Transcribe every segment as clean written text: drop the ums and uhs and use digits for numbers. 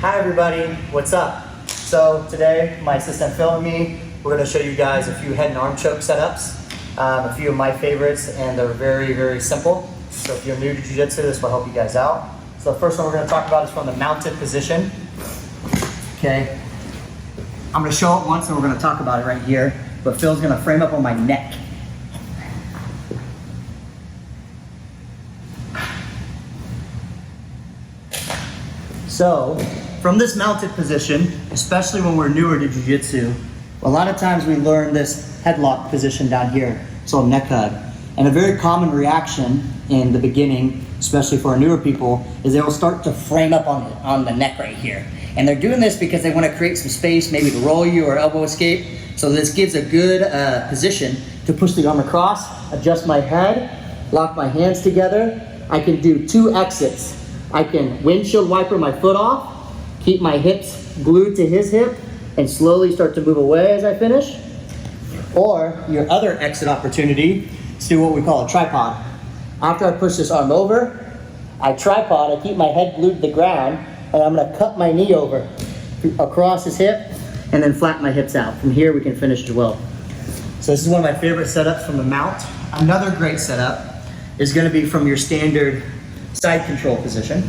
Hi everybody, what's up? So today, my assistant Phil and me, we're going to show you guys a few head and arm choke setups, a few of my favorites, and they're very, very simple. So if you're new to Jiu Jitsu, this will help you guys out. So the first one we're going to talk about is from the mounted position. Okay, I'm going to show it once and we're going to talk about it right here, but Phil's going to frame up on my neck. So, from this mounted position, especially when we're newer to Jiu Jitsu, a lot of times we learn this headlock position down here, so neck hug. And a very common reaction in the beginning, especially for our newer people, is they will start to frame up on the neck right here. And they're doing this because they want to create some space, maybe to roll you or elbow escape. So this gives a good position to push the arm across, adjust my head, lock my hands together. I can do 2 exits. I can windshield wiper my foot off, keep my hips glued to his hip, and slowly start to move away as I finish. Or your other exit opportunity is to do what we call a tripod. After I push this arm over, I tripod, I keep my head glued to the ground, and I'm gonna cup my knee over across his hip, and then flatten my hips out. From here, we can finish as well. So this is one of my favorite setups from the mount. Another great setup is gonna be from your standard side control position.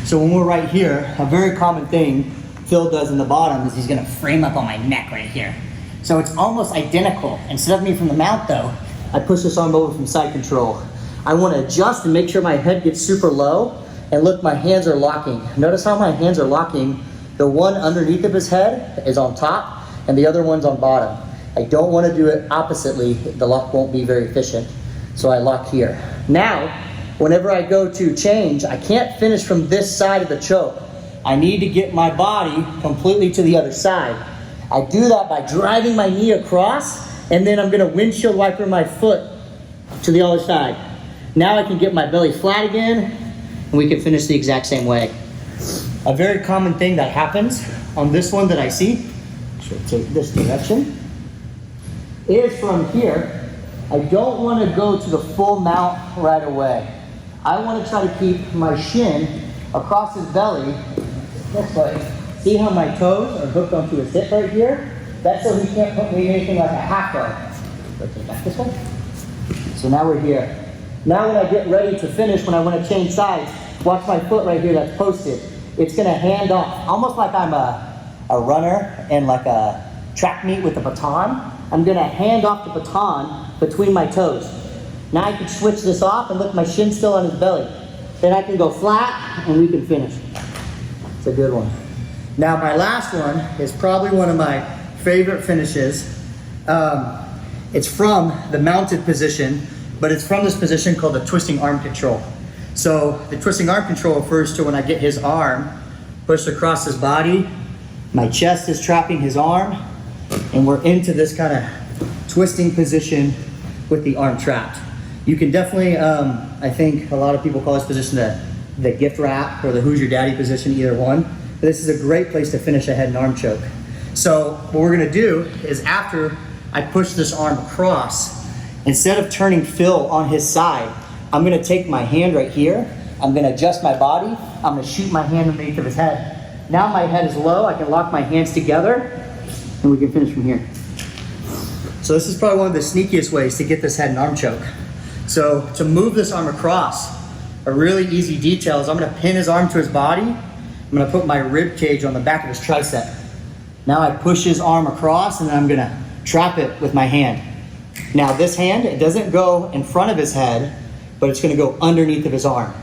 So when we're right here, a very common thing Phil does in the bottom is he's gonna frame up on my neck right here. So it's almost identical. Instead of me from the mount though, I push this arm over from side control. I wanna adjust and make sure my head gets super low, and look, my hands are locking. Notice how my hands are locking. The one underneath of his head is on top, and the other one's on bottom. I don't wanna do it oppositely. The lock won't be very efficient. So I lock here. Now, whenever I go to change, I can't finish from this side of the choke. I need to get my body completely to the other side. I do that by driving my knee across, and then I'm gonna windshield wiper my foot to the other side. Now I can get my belly flat again, and we can finish the exact same way. A very common thing that happens on this one that I see, should take this direction, is from here, I don't want to go to the full mount right away. I want to try to keep my shin across his belly this way. See how my toes are hooked onto his hip right here? That's so he can't put me anything like a half guard. Let's take back this way. So now we're here. Now when I get ready to finish, when I want to change sides, watch my foot right here that's posted. It's going to hand off, almost like I'm a runner in like a track meet with a baton. I'm going to hand off the baton between my toes. Now I can switch this off and look, my shin's still on his belly. Then I can go flat and we can finish. It's a good one. Now my last one is probably one of my favorite finishes. It's from the mounted position, but it's from this position called the twisting arm control. So the twisting arm control refers to when I get his arm pushed across his body, my chest is trapping his arm, and we're into this kind of twisting position with the arm trapped. You can definitely, I think a lot of people call this position the gift wrap or the who's your daddy position, either one. But this is a great place to finish a head and arm choke. So what we're gonna do is after I push this arm across, instead of turning Phil on his side, I'm gonna take my hand right here, I'm gonna adjust my body, I'm gonna shoot my hand underneath of his head. Now my head is low, I can lock my hands together, and we can finish from here. So this is probably one of the sneakiest ways to get this head and arm choke. So to move this arm across, a really easy detail is I'm gonna pin his arm to his body. I'm gonna put my rib cage on the back of his tricep. Now I push his arm across and then I'm gonna trap it with my hand. Now this hand, it doesn't go in front of his head, but it's gonna go underneath of his arm.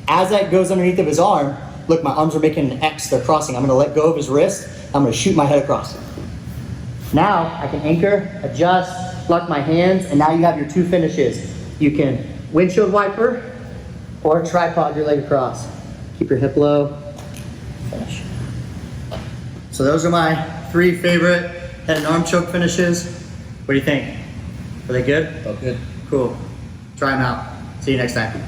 As that goes underneath of his arm, look, my arms are making an X, they're crossing. I'm gonna let go of his wrist, I'm gonna shoot my head across. Now I can anchor, adjust, lock my hands, and now you have your 2 finishes. You can windshield wiper or tripod your leg across. Keep your hip low, finish. So those are my 3 favorite head and arm choke finishes. What do you think? Are they good? Felt good. Cool. Try them out. See you next time.